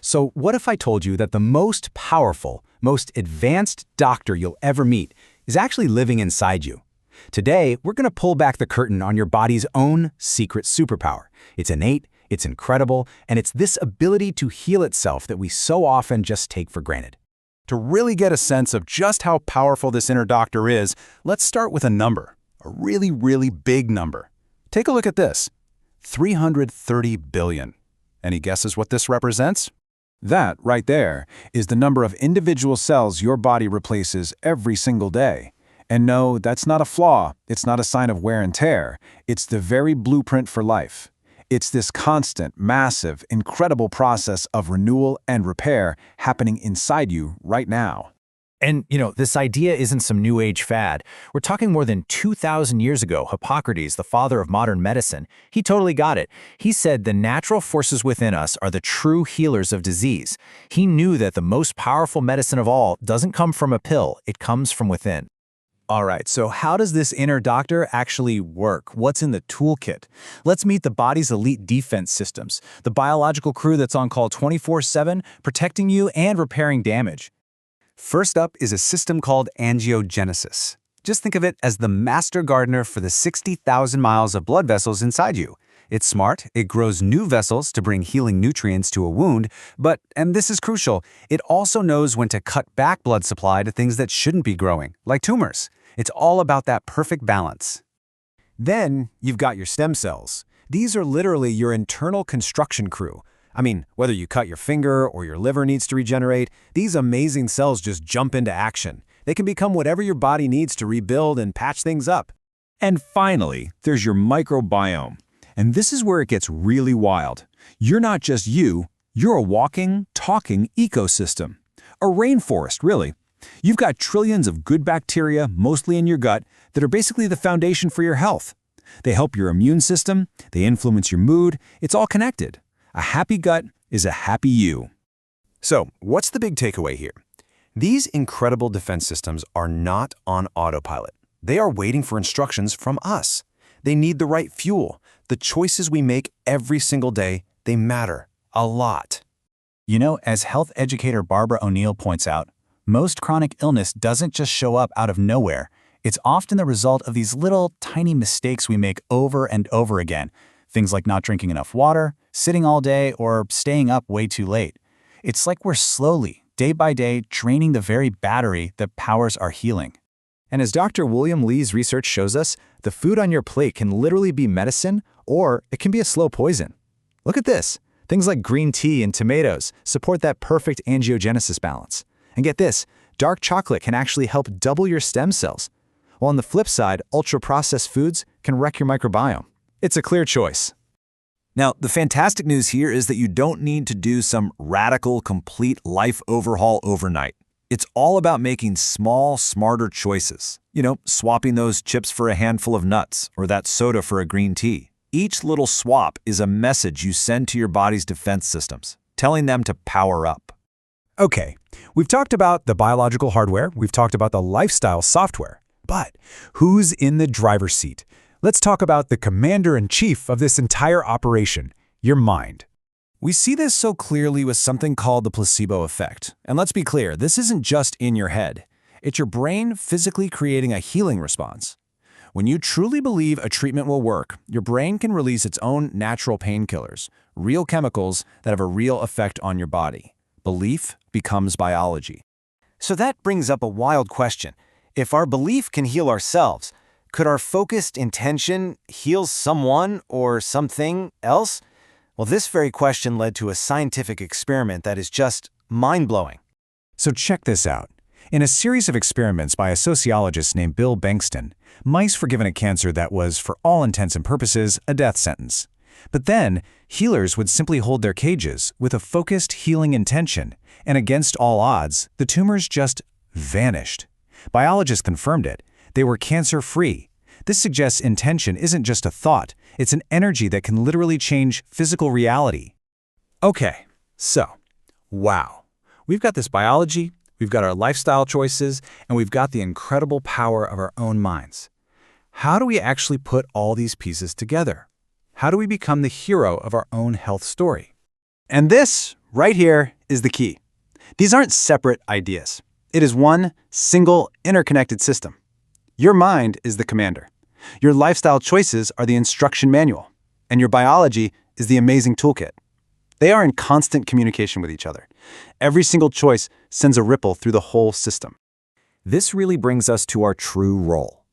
So what if I told you that the most powerful, most advanced doctor you'll ever meet is actually living inside you? Today, we're going to pull back the curtain on your body's own secret superpower. It's innate, it's incredible, and it's this ability to heal itself that we so often just take for granted. To really get a sense of just how powerful this inner doctor is, let's start with a number, a really, really big number. Take a look at this, 330 billion. Any guesses what this represents? That, right there, is the number of individual cells your body replaces every single day. And no, that's not a flaw, it's not a sign of wear and tear, it's the very blueprint for life. It's this constant, massive, incredible process of renewal and repair happening inside you right now. And, this idea isn't some new age fad. We're talking more than 2,000 years ago. Hippocrates, the father of modern medicine, he totally got it. He said the natural forces within us are the true healers of disease. He knew that the most powerful medicine of all doesn't come from a pill, it comes from within. All right, so how does this inner doctor actually work? What's in the toolkit? Let's meet the body's elite defense systems, the biological crew that's on call 24/7, protecting you and repairing damage. First up is a system called angiogenesis. Just think of it as the master gardener for the 60,000 miles of blood vessels inside you. It's smart, it grows new vessels to bring healing nutrients to a wound, but, and this is crucial, it also knows when to cut back blood supply to things that shouldn't be growing, like tumors. It's all about that perfect balance. Then you've got your stem cells. These are literally your internal construction crew. I mean, whether you cut your finger or your liver needs to regenerate, these amazing cells just jump into action. They can become whatever your body needs to rebuild and patch things up. And finally, there's your microbiome. And this is where it gets really wild. You're not just you're a walking, talking ecosystem. A rainforest, really. You've got trillions of good bacteria, mostly in your gut, that are basically the foundation for your health. They help your immune system, they influence your mood, it's all connected. A happy gut is a happy you. So, what's the big takeaway here? These incredible defense systems are not on autopilot. They are waiting for instructions from us. They need the right fuel. The choices we make every single day, they matter a lot. As health educator Barbara O'Neill points out, most chronic illness doesn't just show up out of nowhere. It's often the result of these little, tiny mistakes we make over and over again. Things like not drinking enough water, sitting all day, or staying up way too late. It's like we're slowly, day by day, draining the very battery that powers our healing. And as Dr. William Lee's research shows us, the food on your plate can literally be medicine, or it can be a slow poison. Look at this. Things like green tea and tomatoes support that perfect angiogenesis balance. And get this, dark chocolate can actually help double your stem cells. While on the flip side, ultra-processed foods can wreck your microbiome. It's a clear choice. Now, the fantastic news here is that you don't need to do some radical, complete life overhaul overnight. It's all about making small, smarter choices. Swapping those chips for a handful of nuts or that soda for a green tea. Each little swap is a message you send to your body's defense systems, telling them to power up. Okay, we've talked about the biological hardware, we've talked about the lifestyle software, but who's in the driver's seat? Let's talk about the commander-in-chief of this entire operation, your mind. We see this so clearly with something called the placebo effect. And let's be clear, this isn't just in your head. It's your brain physically creating a healing response. When you truly believe a treatment will work, your brain can release its own natural painkillers, real chemicals that have a real effect on your body. Belief becomes biology. So that brings up a wild question. If our belief can heal ourselves, could our focused intention heal someone or something else? Well, this very question led to a scientific experiment that is just mind-blowing. So check this out. In a series of experiments by a sociologist named Bill Bankston, mice were given a cancer that was, for all intents and purposes, a death sentence. But then, healers would simply hold their cages with a focused healing intention, and against all odds, the tumors just vanished. Biologists confirmed it. They were cancer-free. This suggests intention isn't just a thought, it's an energy that can literally change physical reality. Okay, so, wow. We've got this biology, we've got our lifestyle choices, and we've got the incredible power of our own minds. How do we actually put all these pieces together? How do we become the hero of our own health story? And this, right here is the key. These aren't separate ideas. It is one single interconnected system. Your mind is the commander. Your lifestyle choices are the instruction manual. And your biology is the amazing toolkit. They are in constant communication with each other. Every single choice sends a ripple through the whole system. This really brings us to our true role.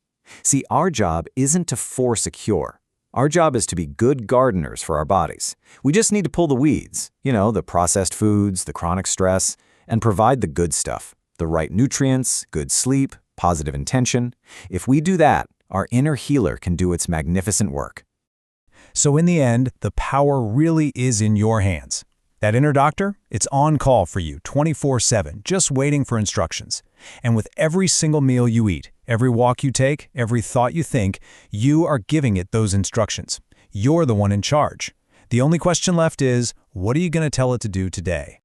See, our job isn't to force a cure. Our job is to be good gardeners for our bodies. We just need to pull the weeds, the processed foods, the chronic stress, and provide the good stuff, the right nutrients, good sleep, positive intention. If we do that, our inner healer can do its magnificent work. So in the end, the power really is in your hands. That inner doctor, it's on call for you 24/7, just waiting for instructions. And with every single meal you eat, every walk you take, every thought you think, you are giving it those instructions. You're the one in charge. The only question left is, what are you going to tell it to do today?